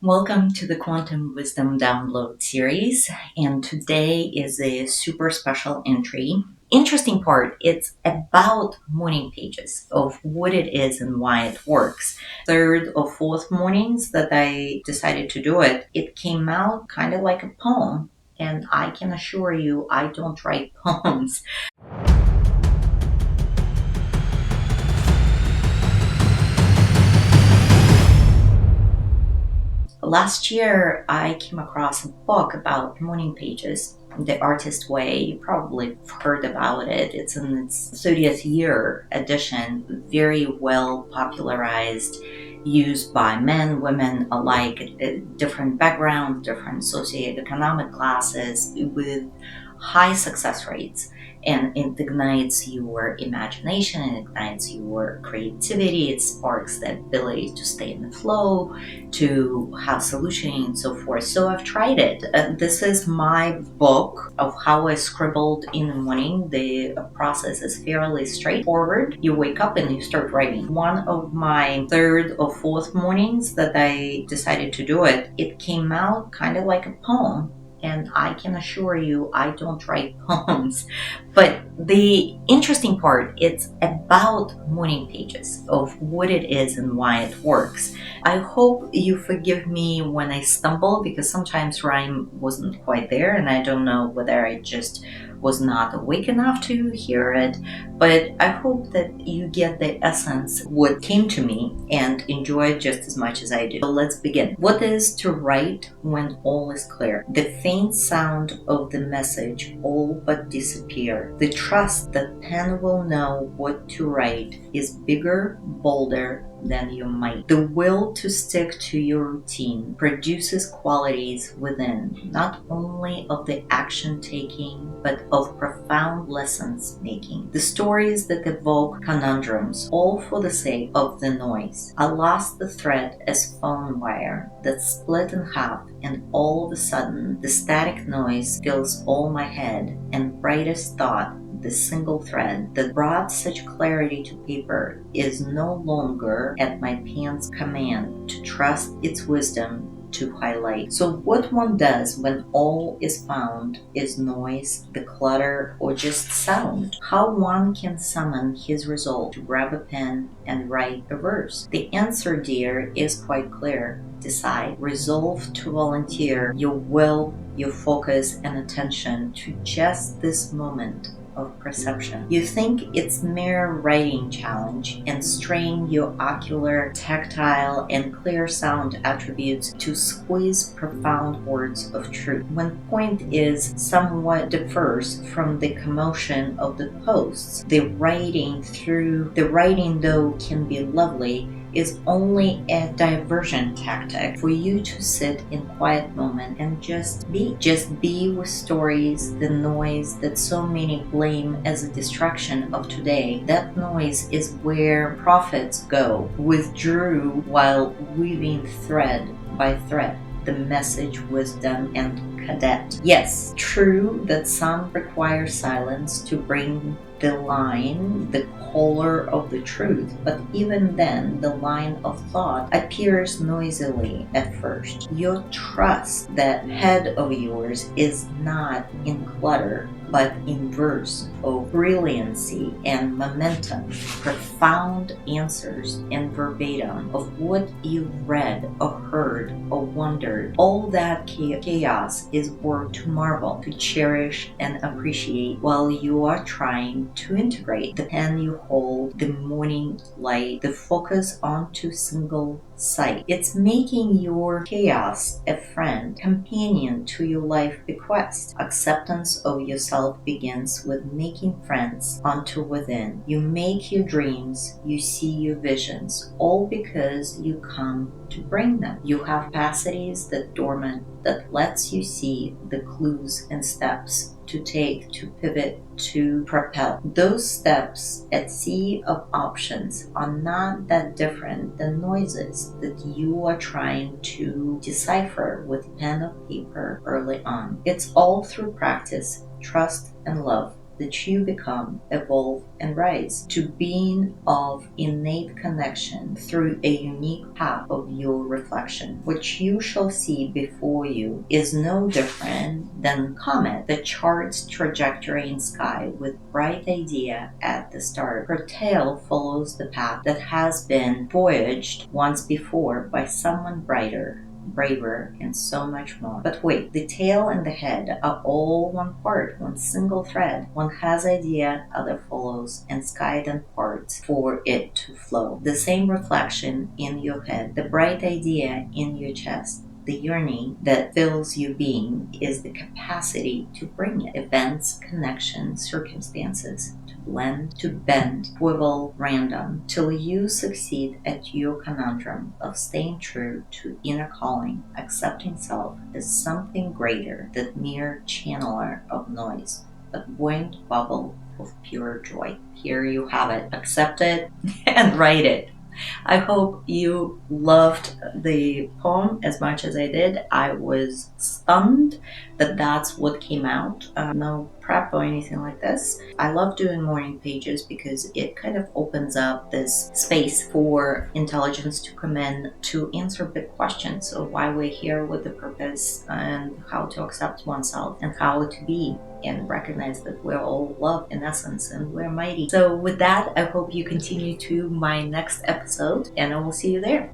Welcome to the Quantum Wisdom Download series, and today is a super special entry. Interesting part, it's about morning pages of what it is and why it works. Third or fourth mornings that I decided to do it, it came out kind of like a poem, and I can assure you I don't write poems. Last year, I came across a book about morning pages, The Artist Way. You probably heard about it. It's in its 30th year edition, very well popularized, used by men, women alike, different backgrounds, different socioeconomic classes, with high success rates. And it ignites your imagination, it ignites your creativity, it sparks the ability to stay in the flow, to have solutioning and so forth. So I've tried it. This is my book of how I scribbled in the morning. The process is fairly straightforward. You wake up and you start writing. One of my third or fourth mornings that I decided to do it, it came out kind of like a poem. And I can assure you, I don't write poems. But the interesting part, it's about morning pages of what it is and why it works. I hope you forgive me when I stumble, because sometimes rhyme wasn't quite there and I don't know whether I just was not awake enough to hear it. But I hope that you get the essence, what came to me, and enjoy it just as much as I do. So let's begin. What is to write when all is clear? The faint sound of the message all but disappear. The trust that pen will know what to write is bigger, bolder than your might. The will to stick to your routine produces qualities within, not only of the action taking, but of profound lessons making. The stories that evoke conundrums, all for the sake of the noise. I lost the thread as phone wire that split in half, and all of a sudden the static noise fills all my head, and brightest thought, the single thread that brought such clarity to paper, is no longer at my pen's command to trust its wisdom to highlight. So what one does when all is found is noise, the clutter, or just sound. How one can summon his resolve to grab a pen and write a verse. The answer, dear, is quite clear. Decide. Resolve to volunteer your will, your focus, and attention to just this moment of perception. You think it's mere writing challenge and strain your ocular, tactile, and clear sound attributes to squeeze profound words of truth. When point is somewhat differs from the commotion of the posts, the writing though can be lovely, is only a diversion tactic for you to sit in quiet moment and just be. Just be with stories, the noise that so many blame as a distraction of today. That noise is where prophets go, withdrew while weaving thread by thread the message, wisdom, and cadet. Yes, true that some require silence to bring the line, the color of the truth, but even then the line of thought appears noisily at first. Your trust that head of yours is not in clutter, but in verse of brilliancy and momentum, profound answers and verbatim of what you've read or heard or wondered. All that chaos is work to marvel, to cherish and appreciate while you are trying to integrate. The pen you hold, the morning light, the focus onto single sight. It's making your chaos a friend, companion to your life bequest. Acceptance of yourself begins with making friends unto within. You make your dreams, you see your visions, all because you come to bring them. You have capacities that dormant, that lets you see the clues and steps to take, to pivot, to propel. Those steps at sea of options are not that different than noises that you are trying to decipher with pen of paper early on. It's all through practice, trust, and love that you become, evolve, and rise to being of innate connection through a unique path of your reflection. What you shall see before you is no different than a comet that charts trajectory in sky with bright idea at the start. Her tail follows the path that has been voyaged once before by someone brighter, braver, and so much more. But wait, the tail and the head are all one part, one single thread. One has idea, other follows, and sky then parts for it to flow. The same reflection in your head, the bright idea in your chest, the yearning that fills you being is the capacity to bring it. Events, connections, circumstances, to blend, to bend, swivel, random, till you succeed at your conundrum of staying true to inner calling, accepting self as something greater than mere channeler of noise, a buoyant bubble of pure joy. Here you have it. Accept it and write it. I hope you loved the poem as much as I did. I was stunned that that's what came out. No prep or anything like this. I love doing morning pages because it kind of opens up this space for intelligence to come in to answer big questions of why we're here, with the purpose, and how to accept oneself, and how to be and recognize that we're all love in essence and we're mighty. So with that, I hope you continue to my next episode, and I will see you there.